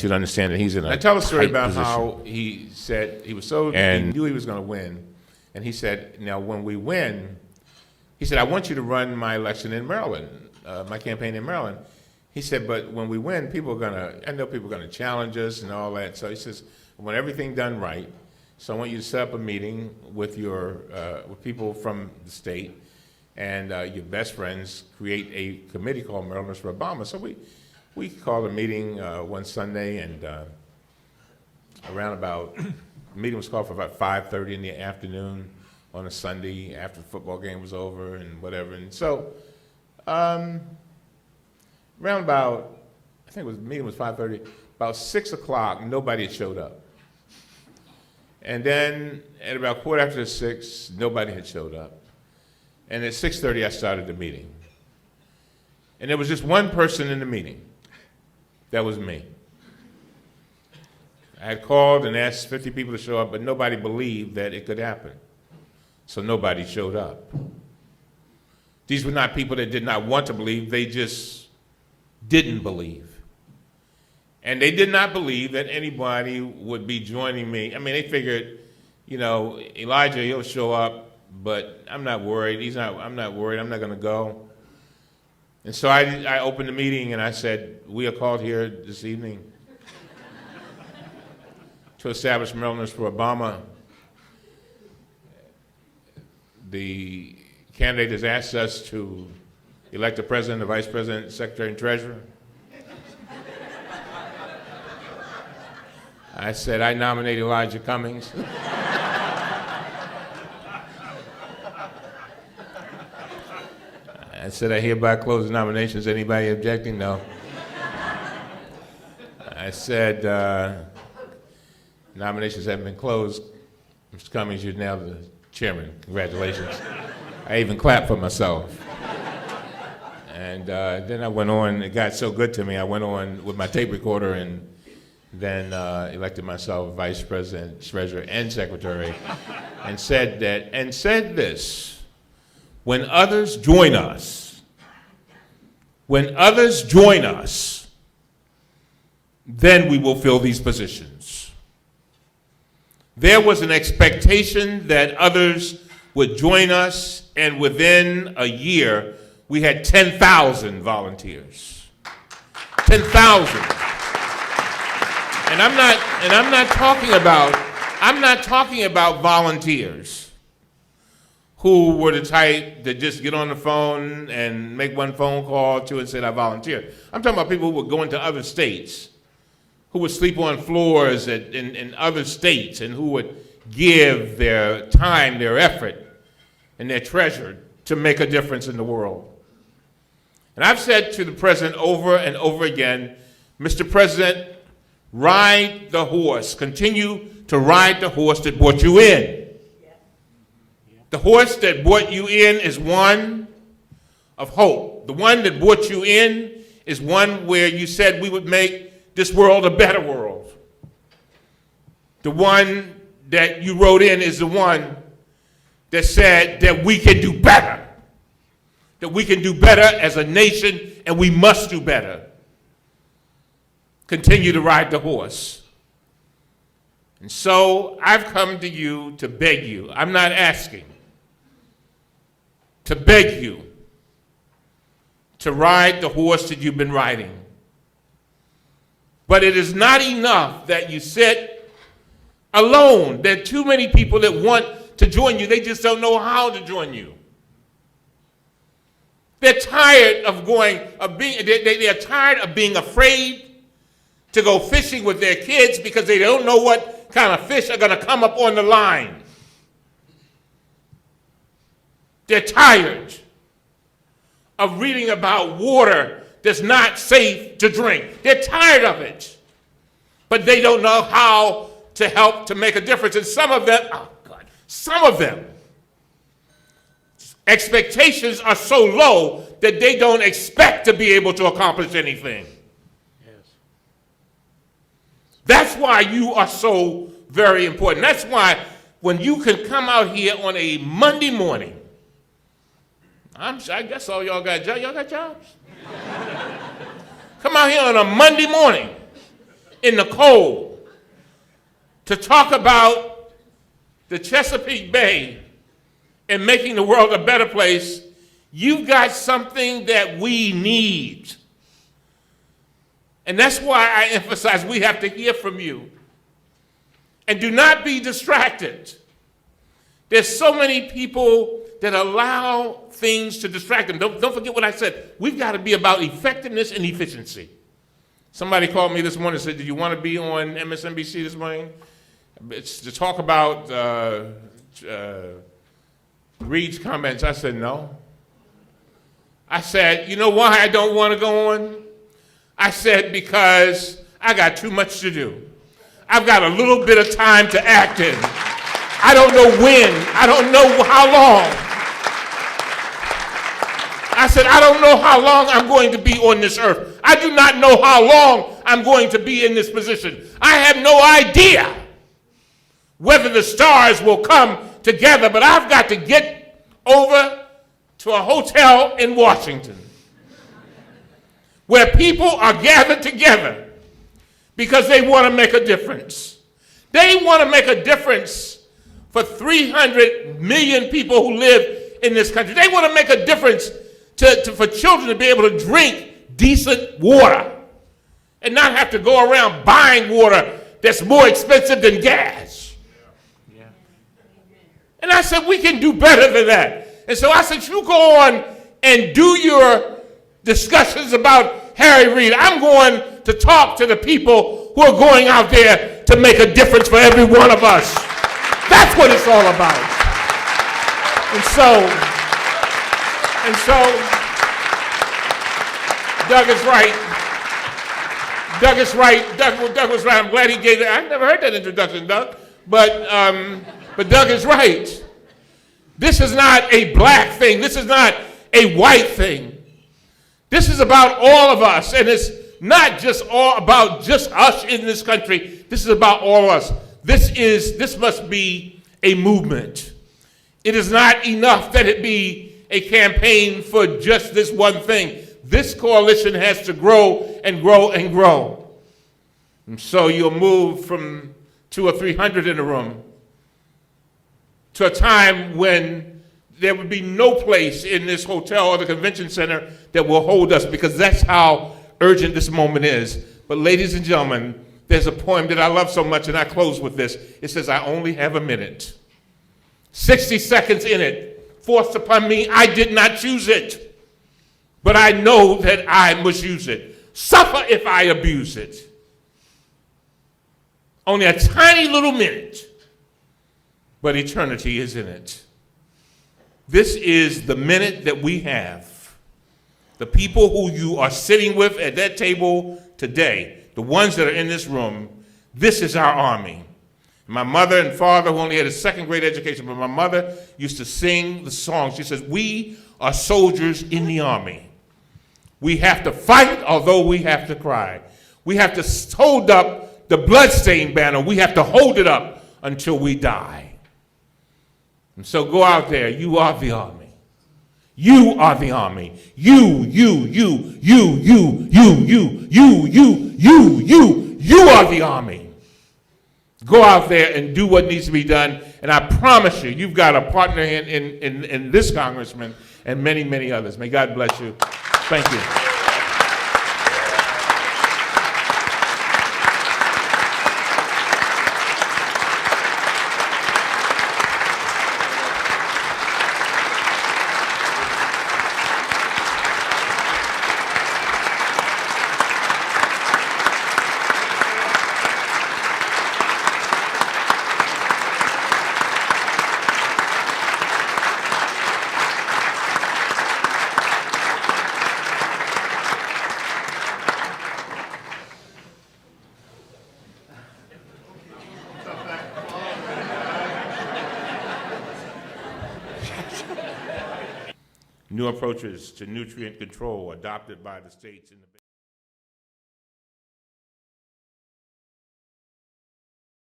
to understand that he's in a I tell a story tight about position. how he said he was so, And- he knew he was going to win. And he said, now when we win, he said, I want you to run my election in Maryland, my campaign in Maryland. He said, but when we win, I know people are going to challenge us and all that. So he says, I want everything done right. So I want you to set up a meeting with with people from the state and your best friends, create a committee called Marylanders for Obama. So we called a meeting one Sunday, and the meeting was called for about 5:30 in the afternoon on a Sunday after the football game was over and whatever. And so around about, I think the meeting was 5:30, about 6 o'clock, nobody had showed up. And then at about 6:15, nobody had showed up. And at 6:30, I started the meeting. And there was just one person in the meeting. That was me. I had called and asked 50 people to show up, but nobody believed that it could happen. So nobody showed up. These were not people that did not want to believe, they just didn't believe. And they did not believe that anybody would be joining me. I mean, they figured, Elijah, he'll show up, but I'm not worried. I'm not worried, I'm not gonna go. And so I opened the meeting and I said, we are called here this evening to establish Marylanders for Obama. The candidate has asked us to elect a president, a vice president, secretary, and treasurer. I said, I nominate Elijah Cummings. I said, I hereby close the nominations. Anybody objecting? No. I said, nominations have been closed. Mr. Cummings, you're now the chairman. Congratulations. I even clapped for myself. And then I went on. It got so good to me, I went on with my tape recorder and then elected myself vice president, treasurer, and secretary, and said this: when others join us, then we will fill these positions. There was an expectation that others would join us, and within a year, we had 10,000 volunteers. 10,000. And I'm not talking about volunteers who were the type that just get on the phone and make one phone call to and say, I volunteer. I'm talking about people who would go into other states, who would sleep on floors in other states, and who would give their time, their effort, and their treasure to make a difference in the world. And I've said to the president over and over again, Mr. President, ride the horse. Continue to ride the horse that brought you in. The horse that brought you in is one of hope. The one that brought you in is one where you said we would make this world a better world. The one that you wrote in is the one that said that we can do better. That we can do better as a nation, and we must do better. Continue to ride the horse. And so I've come to you to beg you. I'm not asking. To beg you to ride the horse that you've been riding. But it is not enough that you sit alone. There are too many people that want to join you. They just don't know how to join you. They're tired of they're tired of being afraid to go fishing with their kids because they don't know what kind of fish are going to come up on the line. They're tired of reading about water that's not safe to drink. They're tired of it. But they don't know how to help to make a difference. And some of them, expectations are so low that they don't expect to be able to accomplish anything. Yes. That's why you are so very important. That's why when you can come out here on a Monday morning, I guess all y'all got jobs. Come out here on a Monday morning in the cold to talk about the Chesapeake Bay and making the world a better place, you've got something that we need. And that's why I emphasize we have to hear from you. And do not be distracted. There's so many people that allow things to distract them. Don't forget what I said. We've got to be about effectiveness and efficiency. Somebody called me this morning and said, "Did you want to be on MSNBC this morning?" It's to talk about Reed's comments. I said, no. I said, you know why I don't want to go on? I said, because I got too much to do. I've got a little bit of time to act in. I don't know when. I don't know how long. I said, I don't know how long I'm going to be on this earth. I do not know how long I'm going to be in this position. I have no idea whether the stars will come together, but I've got to get over to a hotel in Washington where people are gathered together because they want to make a difference. They want to make a difference for 300 million people who live in this country. They want to make a difference for children to be able to drink decent water and not have to go around buying water that's more expensive than gas. Yeah. And I said, we can do better than that. And so I said, you go on and do your discussions about Harry Reid. I'm going to talk to the people who are going out there to make a difference for every one of us. That's what it's all about. And so, Doug is right. Doug is right. Doug was right. I'm glad he gave it. I've never heard that introduction, Doug. But Doug is right. This is not a black thing. This is not a white thing. This is about all of us. And it's not just all about just us in this country. This is about all of us. This must be a movement. It is not enough that it be a campaign for just this one thing. This coalition has to grow and grow and grow. And so you'll move from 200 or 300 in a room to a time when there would be no place in this hotel or the convention center that will hold us, because that's how urgent this moment is. But ladies and gentlemen, there's a poem that I love so much, and I close with this. It says, I only have a minute. 60 seconds in it, forced upon me, I did not choose it. But I know that I must use it. Suffer if I abuse it. Only a tiny little minute, but eternity is in it. This is the minute that we have. The people who you are sitting with at that table today, the ones that are in this room, this is our army. My mother and father, who only had a second grade education, but my mother used to sing the song. She says, we are soldiers in the army. We have to fight, although we have to cry. We have to hold up the bloodstained banner. We have to hold it up until we die. And so go out there. You are the army. You are the army. You are the army. Go out there and do what needs to be done. And I promise you, you've got a partner in this congressman and many, many others. May God bless you. Thank you. New approaches to nutrient control adopted by the states in the